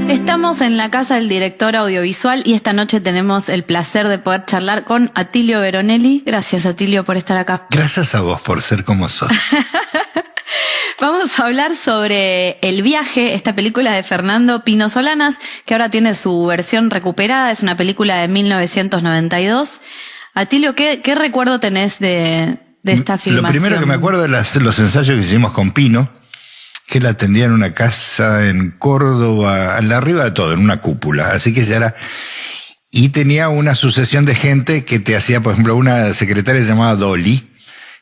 Estamos en la casa del director audiovisual y esta noche tenemos el placer de poder charlar con Atilio Veronelli. Gracias, Atilio, por estar acá. Gracias a vos por ser como sos. Vamos a hablar sobre El viaje, esta película de Fernando Pino Solanas, que ahora tiene su versión recuperada. Es una película de 1992. Atilio, ¿qué recuerdo tenés de esta filmación? Lo primero que me acuerdo es los ensayos que hicimos con Pino, que él atendía en una casa en Córdoba, arriba de todo, en una cúpula. Así que ya era... Y tenía una sucesión de gente que te hacía, por ejemplo, una secretaria llamada Dolly,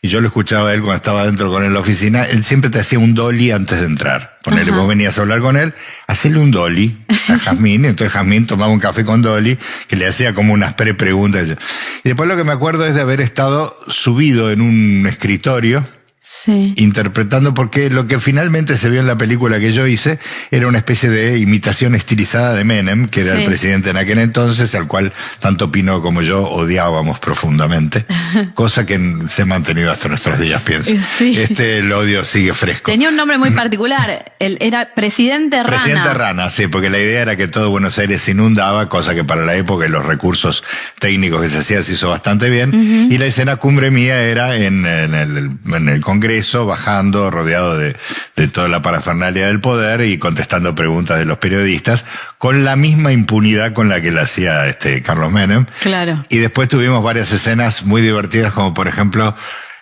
y yo lo escuchaba a él cuando estaba dentro con él en la oficina, él siempre te hacía un dolly antes de entrar. Ponele, vos venías a hablar con él, hacerle un dolly a Jazmín, y entonces Jazmín tomaba un café con Dolly, que le hacía como unas preguntas. Y después lo que me acuerdo es de haber estado subido en un escritorio, sí, interpretando, porque lo que finalmente se vio en la película que yo hice era una especie de imitación estilizada de Menem, que era el presidente en aquel entonces, al cual tanto Pino como yo odiábamos profundamente, cosa que se ha mantenido hasta nuestros días, pienso. Sí. El odio sigue fresco. Tenía un nombre muy particular, él era Presidente Rana. Presidente Rana, sí, porque la idea era que todo Buenos Aires se inundaba, cosa que para la época y los recursos técnicos que se hacían se hizo bastante bien, y la escena cumbre mía era en el Congreso, bajando, rodeado de toda la parafernalia del poder y contestando preguntas de los periodistas, con la misma impunidad con la que la hacía Carlos Menem. Claro. Y después tuvimos varias escenas muy divertidas, como por ejemplo,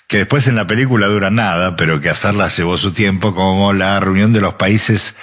que después en la película duran nada, pero que hacerlas llevó su tiempo, como la reunión de los países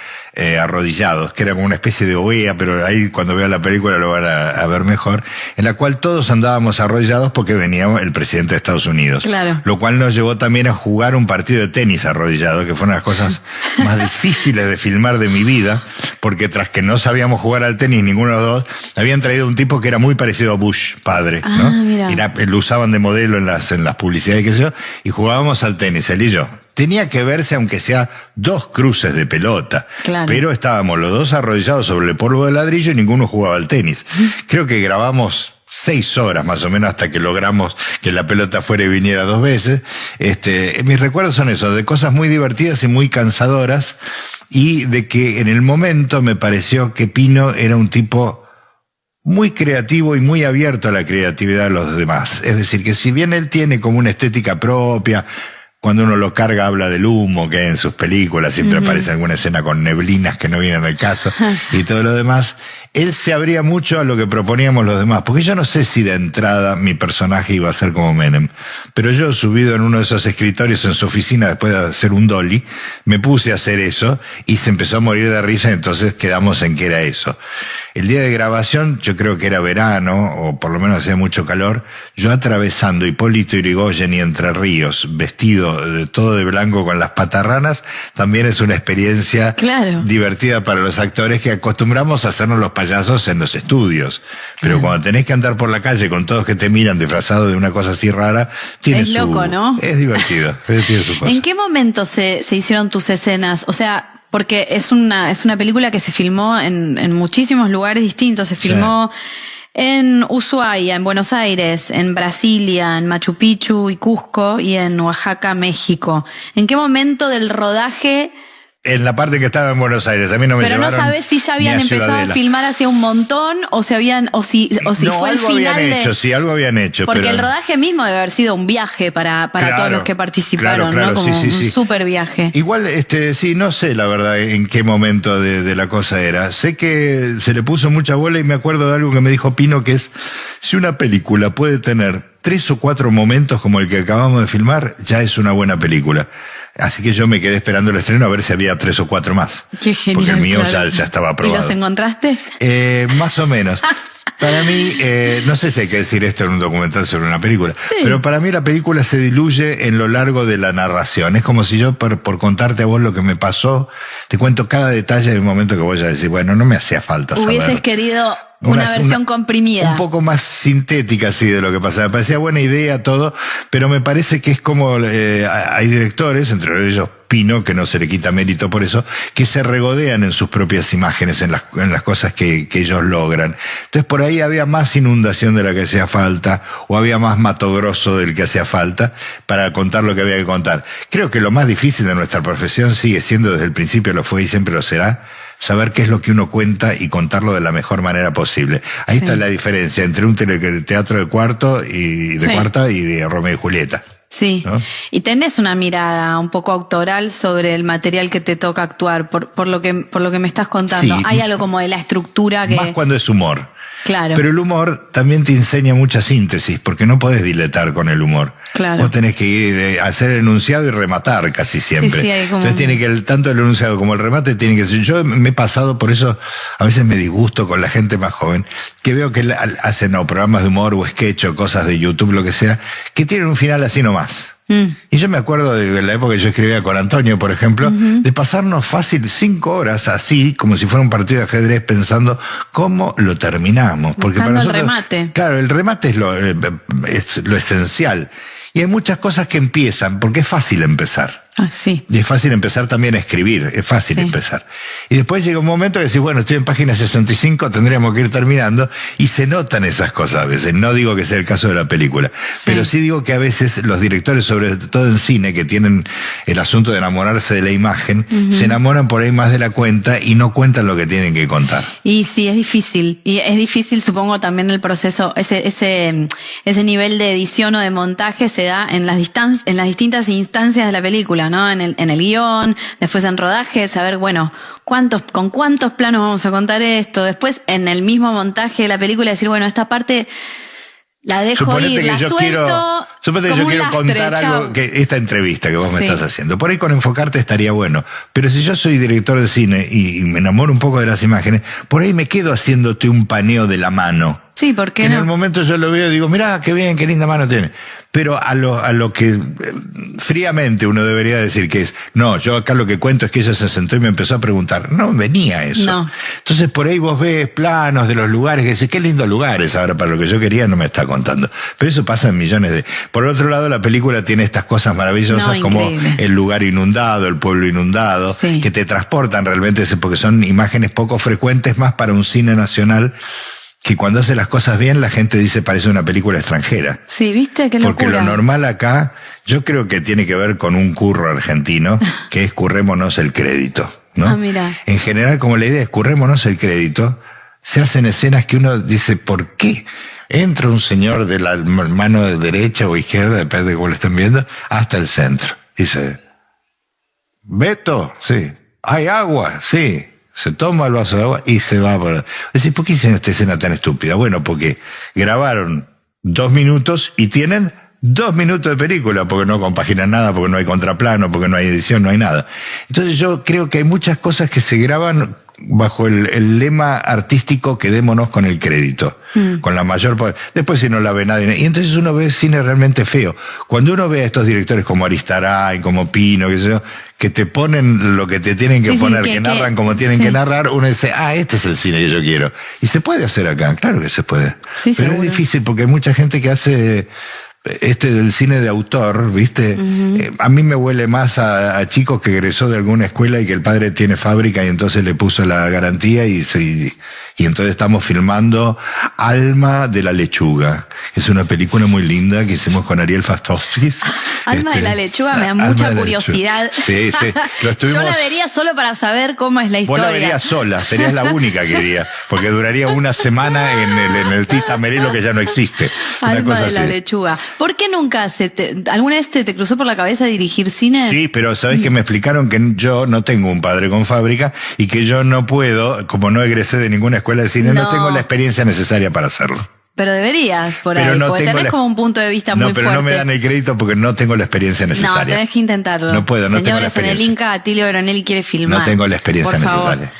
arrodillados, que era como una especie de OEA, pero ahí cuando vean la película lo van a ver mejor, en la cual todos andábamos arrodillados porque venía el presidente de Estados Unidos. Claro. Lo cual nos llevó también a jugar un partido de tenis arrodillado, que fue una de las cosas más difíciles de filmar de mi vida, porque tras que no sabíamos jugar al tenis ninguno de los dos, habían traído un tipo que era muy parecido a Bush, padre, ¿no? Mira. Lo usaban de modelo en las publicidades, qué sé yo, y jugábamos al tenis, él y yo. Tenía que verse aunque sea 2 cruces de pelota, claro, pero estábamos los dos arrodillados sobre el polvo de ladrillo y ninguno jugaba al tenis. Creo que grabamos 6 horas más o menos hasta que logramos que la pelota fuera y viniera 2 veces. Mis recuerdos son esos, de cosas muy divertidas y muy cansadoras, y de que en el momento me pareció que Pino era un tipo muy creativo y muy abierto a la creatividad de los demás. Es decir, que si bien él tiene como una estética propia, cuando uno lo carga habla del humo que hay en sus películas, siempre aparece alguna escena con neblinas que no vienen al caso y todo lo demás, él se abría mucho a lo que proponíamos los demás, porque yo no sé si de entrada mi personaje iba a ser como Menem, pero yo subido en uno de esos escritorios en su oficina después de hacer un dolly, me puse a hacer eso y se empezó a morir de risa, y entonces quedamos en que era eso. El día de grabación, yo creo que era verano, o por lo menos hacía mucho calor, yo atravesando Hipólito Yrigoyen y Entre Ríos, vestido todo de blanco con las patarranas, también es una experiencia divertida para los actores, que acostumbramos a hacernos los payasos en los estudios. Pero cuando tenés que andar por la calle con todos que te miran disfrazado de una cosa así rara, tiene loco, ¿no? Es divertido, tiene su cosa. ¿En qué momento se hicieron tus escenas? O sea, porque es una película que se filmó en muchísimos lugares distintos. Se filmó en Ushuaia, en Buenos Aires, en Brasilia, en Machu Picchu y Cusco, y en Oaxaca, México. ¿En qué momento del rodaje? En la parte que estaba en Buenos Aires, a mí no me llevaron. Pero no sabes si ya habían empezado a filmar hacia un montón, o si fue el final algo habían hecho. Porque el rodaje mismo debe haber sido un viaje para todos los que participaron, claro, ¿no? Como un súper viaje. Igual, sí, no sé la verdad en qué momento de la cosa era. Sé que se le puso mucha bola, y me acuerdo de algo que me dijo Pino, que es, si una película puede tener 3 o 4 momentos como el que acabamos de filmar, ya es una buena película. Así que yo me quedé esperando el estreno a ver si había 3 o 4 más. Qué genial. Porque el mío ya estaba aprobado. ¿Y los encontraste? Más o menos. Para mí, no sé si hay que decir esto en un documental sobre una película, pero para mí la película se diluye en lo largo de la narración. Es como si yo, por contarte a vos lo que me pasó, te cuento cada detalle del momento que voy a decir, bueno, no me hacía falta saber. Hubieses querido Una versión comprimida. Un poco más sintética, sí, de lo que pasaba. Me parecía buena idea todo, pero me parece que es como, hay directores, entre ellos Pino, que no se le quita mérito por eso, que se regodean en sus propias imágenes, en las cosas que ellos logran. Entonces por ahí había más inundación de la que hacía falta, o había más Mato Grosso del que hacía falta, para contar lo que había que contar. Creo que lo más difícil de nuestra profesión sigue siendo, desde el principio lo fue y siempre lo será, saber qué es lo que uno cuenta y contarlo de la mejor manera posible. Ahí está la diferencia entre un teatro de cuarta y de Romeo y Julieta. Sí, ¿no? Y tenés una mirada un poco autoral sobre el material que te toca actuar, por lo que me estás contando. Sí. Hay algo como de la estructura que... Más cuando es humor. Claro. Pero el humor también te enseña mucha síntesis, porque no podés diletar con el humor. Claro. Vos tenés que ir a hacer el enunciado y rematar casi siempre. Sí, hay como... Entonces tiene que, tanto el enunciado como el remate tiene que ser. Yo me he pasado, por eso a veces me disgusto con la gente más joven, que veo que hacen programas de humor o sketch o cosas de YouTube, lo que sea, que tienen un final así nomás. Y yo me acuerdo de la época que yo escribía con Antonio, por ejemplo, de pasarnos fácil 5 horas así, como si fuera un partido de ajedrez, pensando cómo lo terminamos. Porque buscando para nosotros, el remate. Claro, el remate es lo esencial. Y hay muchas cosas que empiezan, porque es fácil empezar. Ah, sí. Y es fácil empezar también a escribir, es fácil empezar. Y después llega un momento que decís, bueno, estoy en página 65, tendríamos que ir terminando, y se notan esas cosas a veces. No digo que sea el caso de la película, pero sí digo que a veces los directores, sobre todo en cine, que tienen el asunto de enamorarse de la imagen, se enamoran por ahí más de la cuenta y no cuentan lo que tienen que contar. Y sí, es difícil. Y es difícil, supongo, también el proceso, ese nivel de edición o de montaje se da en las distintas instancias de la película, ¿no? En el guión, después en rodaje, saber, bueno, con cuántos planos vamos a contar esto. Después, en el mismo montaje de la película, decir, bueno, esta parte la dejo ir, la suelto. Suponete que yo quiero contar algo, que esta entrevista que vos me estás haciendo. Por ahí con enfocarte estaría bueno. Pero si yo soy director de cine y me enamoro un poco de las imágenes, por ahí me quedo haciéndote un paneo de la mano. Sí, ¿por qué no? En el momento yo lo veo y digo, mirá, qué bien, qué linda mano tiene. Pero a lo que fríamente uno debería decir que es, no, yo acá lo que cuento es que ella se sentó y me empezó a preguntar. No venía eso. No. Entonces por ahí vos ves planos de los lugares que decís, qué lindos lugares, ahora para lo que yo quería no me está contando. Pero eso pasa en millones de... Por otro lado, la película tiene estas cosas maravillosas como el lugar inundado, el pueblo inundado, que te transportan realmente, porque son imágenes poco frecuentes más para un cine nacional, que cuando hace las cosas bien la gente dice parece una película extranjera. Sí, ¿viste? Qué locura. Porque lo normal acá, yo creo que tiene que ver con un curro argentino, que es currémonos el crédito, ¿no? Ah, mira. En general, como la idea es currémonos el crédito, se hacen escenas que uno dice, ¿por qué? Entra un señor de la mano de derecha o izquierda, depende de cómo lo estén viendo, hasta el centro. Dice, Beto, sí. ¿Hay agua? Sí. Se toma el vaso de agua y se va por... Decís, ¿por qué hicieron esta escena tan estúpida? Bueno, porque grabaron 2 minutos y tienen 2 minutos de película, porque no compaginan nada, porque no hay contraplano, porque no hay edición, no hay nada. Entonces yo creo que hay muchas cosas que se graban bajo el lema artístico, quedémonos con el crédito, con la mayor... Después si no la ve nadie... Y entonces uno ve cine realmente feo. Cuando uno ve a estos directores como Aristarán, como Pino, qué sé yo, que te ponen lo que te tienen que poner, que narran como tienen que narrar, uno dice, este es el cine que yo quiero. Y se puede hacer acá, claro que se puede. Sí, pero seguro. Es difícil porque hay mucha gente que hace... del cine de autor, ¿viste? A mí me huele más a chico que egresó de alguna escuela y que el padre tiene fábrica y entonces le puso la garantía y entonces estamos filmando Alma de la Lechuga. Es una película muy linda que hicimos con Ariel Fastovskis. Alma de la Lechuga me da mucha curiosidad. Sí. Yo la vería solo para saber cómo es la historia. Vos la verías sola, serías la única que iría, porque duraría una semana en el Tita Merelo que ya no existe. Alma de la Lechuga. ¿Por qué nunca alguna vez te cruzó por la cabeza dirigir cine? Sí, pero sabés que me explicaron que yo no tengo un padre con fábrica y que yo no puedo, como no egresé de ninguna escuela de cine, no tengo la experiencia necesaria para hacerlo. Pero deberías, porque tenés como un punto de vista muy fuerte. No, pero no me dan el crédito porque no tengo la experiencia necesaria. No, tenés que intentarlo. No puedo, no tengo la experiencia. Señores, en el Inca, Atilio Veronelli quiere filmar. No tengo la experiencia necesaria.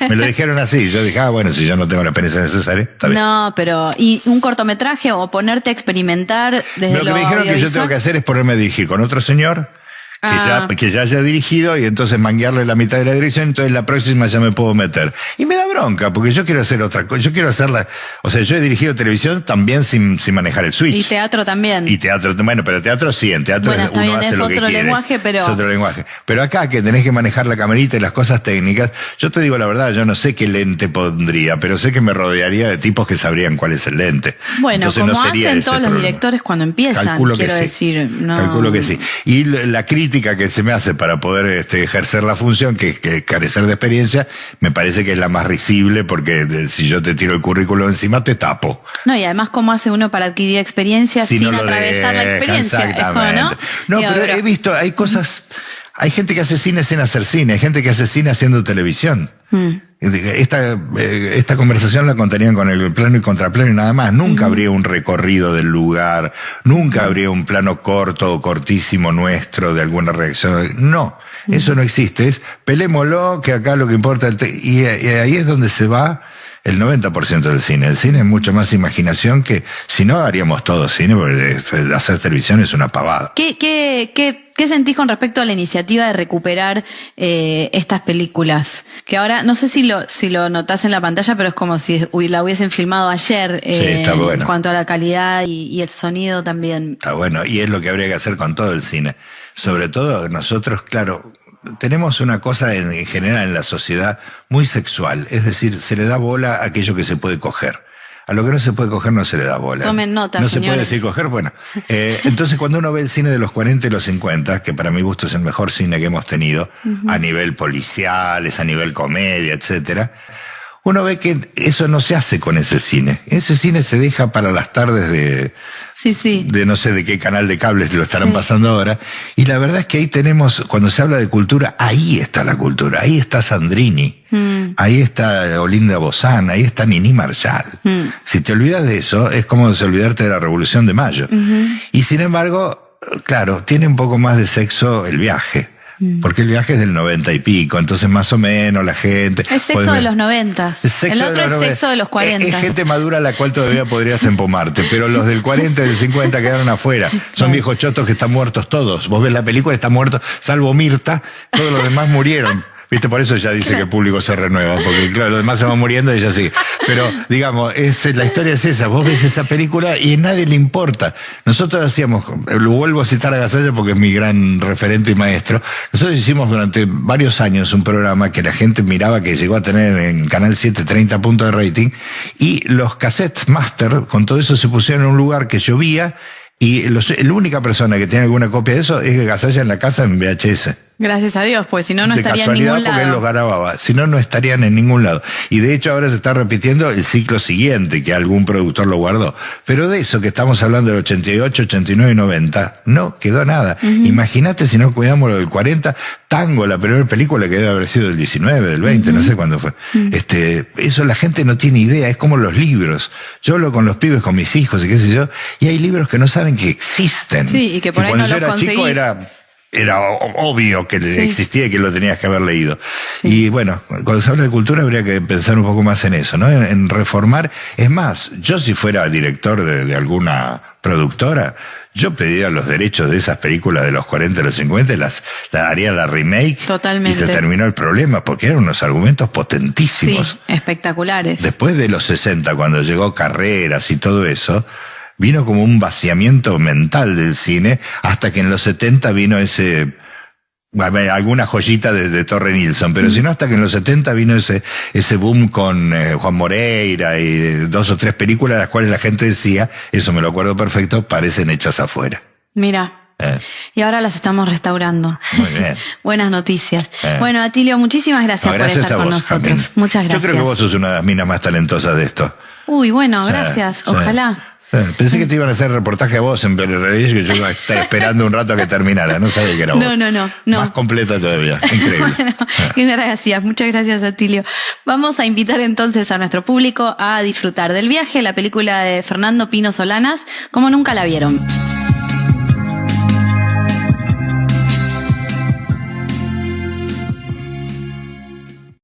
Me lo dijeron así, yo dije, bueno, si yo no tengo la experiencia necesaria, está bien. No, pero, ¿y un cortometraje o ponerte a experimentar desde lo que me dijeron que yo tengo que hacer es ponerme a dirigir con otro señor, que ya haya dirigido y entonces manguearle la mitad de la dirección, entonces la próxima ya me puedo meter. Y me da bronca, porque yo quiero hacer otra cosa, yo quiero hacerla, o sea, yo he dirigido televisión también sin manejar el switch. Y teatro también. Y teatro, bueno, pero teatro sí, en teatro bueno, uno hace lo que quiere. Lenguaje, pero... Es otro lenguaje. Pero acá que tenés que manejar la camerita y las cosas técnicas, yo te digo la verdad, yo no sé qué lente pondría, pero sé que me rodearía de tipos que sabrían cuál es el lente. Bueno, entonces, como no sería hacen ese todos los problema. directores cuando empiezan, Calculo quiero que sí. decir. No... Calculo que sí. Y la crítica que se me hace para poder ejercer la función, que carecer de experiencia, me parece que es la más risible, porque si yo te tiro el currículo encima, te tapo. No, y además, ¿cómo hace uno para adquirir experiencia si sin no atravesar la experiencia? Exactamente. ¿No? Pero he visto, hay cosas, hay gente que hace cine sin hacer cine, hay gente que hace cine haciendo televisión. Esta conversación la contenían con el plano y contraplano y nada más. Nunca habría un recorrido del lugar, nunca habría un plano corto o cortísimo nuestro de alguna reacción. No, eso no existe. Es pelémoslo, que acá lo que importa, y ahí es donde se va el 90% del cine. El cine es mucho más imaginación que, si no, haríamos todo cine, porque hacer televisión es una pavada. ¿Qué sentís con respecto a la iniciativa de recuperar estas películas? Que ahora, no sé si lo notás en la pantalla, pero es como si la hubiesen filmado ayer, Sí, está bueno. En cuanto a la calidad y el sonido también. Está bueno, y es lo que habría que hacer con todo el cine. Sobre todo nosotros, claro, tenemos una cosa en general en la sociedad muy sexual, es decir, se le da bola a aquello que se puede coger. A lo que no se puede coger no se le da bola. Tomen nota, no señores. Se puede decir coger, bueno. Entonces cuando uno ve el cine de los 40 y los 50, que para mi gusto es el mejor cine que hemos tenido, a nivel policiales, a nivel comedia, etcétera, uno ve que eso no se hace con ese cine. Ese cine se deja para las tardes de no sé de qué canal de cables lo estarán pasando ahora. Y la verdad es que ahí tenemos, cuando se habla de cultura, ahí está la cultura. Ahí está Sandrini, ahí está Olinda Bozán, ahí está Nini Marshall. Si te olvidas de eso, es como olvidarte de la Revolución de Mayo. Y sin embargo, claro, tiene un poco más de sexo el viaje. Porque el viaje es del 90 y pico, entonces más o menos la gente... Es sexo de los 90. El otro es sexo de los 40. Es gente madura a la cual todavía podrías empomarte, pero los del 40 y del 50 quedaron afuera. Son viejos chotos que están muertos todos. Vos ves la película, están muertos, salvo Mirta, todos los demás murieron. Viste, por eso ella dice que el público se renueva, porque claro, los demás se van muriendo y ella sí. Pero, digamos, la historia es esa. Vos ves esa película y a nadie le importa. Nosotros hacíamos, lo vuelvo a citar a Gasalla porque es mi gran referente y maestro, nosotros hicimos durante varios años un programa que la gente miraba, que llegó a tener en Canal 7 30 puntos de rating, y los cassettes master, con todo eso se pusieron en un lugar que llovía, y la única persona que tiene alguna copia de eso es Gasalla en la casa en VHS. Gracias a Dios, pues si no, no estaría en ningún lado. Porque él los grababa, si no, no estarían en ningún lado. Y de hecho ahora se está repitiendo el ciclo siguiente, que algún productor lo guardó. Pero de eso que estamos hablando del 88, 89 y 90, no quedó nada. Imagínate si no cuidamos lo del 40, Tango, la primera película que debe haber sido del 19, del 20, no sé cuándo fue. Eso la gente no tiene idea, es como los libros. Yo hablo con los pibes, con mis hijos y qué sé yo, y hay libros que no saben que existen. Sí, y que por ahí no los conseguís. Chico era obvio que existía y que lo tenías que haber leído. Y bueno, cuando se habla de cultura habría que pensar un poco más en eso, ¿no? En reformar. Es más, yo si fuera director de alguna productora, yo pediría los derechos de esas películas de los 40 y los 50, haría la remake. Totalmente. Y se terminó el problema, porque eran unos argumentos potentísimos. Sí, espectaculares. Después de los 60, cuando llegó Carreras y todo eso, vino como un vaciamiento mental del cine, hasta que en los 70 vino alguna joyita de Torre Nilsson, pero si no, hasta que en los 70 vino ese boom con Juan Moreira y 2 o 3 películas, las cuales la gente decía, eso me lo acuerdo perfecto, parecen hechas afuera. Mira. Y ahora las estamos restaurando. Muy bien. Buenas noticias. Bueno, Atilio, muchísimas gracias por estar con nosotros. También. Muchas gracias. Yo creo que vos sos una de las minas más talentosas de esto. Uy, bueno, gracias. Ojalá. Pensé que te iban a hacer reportaje a vos en Belerreyes, que yo iba a estar esperando un rato a que terminara. No sabía que era vos. No. Más completa todavía. Increíble. Bueno, gracias. Muchas gracias, Atilio. Vamos a invitar entonces a nuestro público a disfrutar del viaje, la película de Fernando Pino Solanas, como nunca la vieron.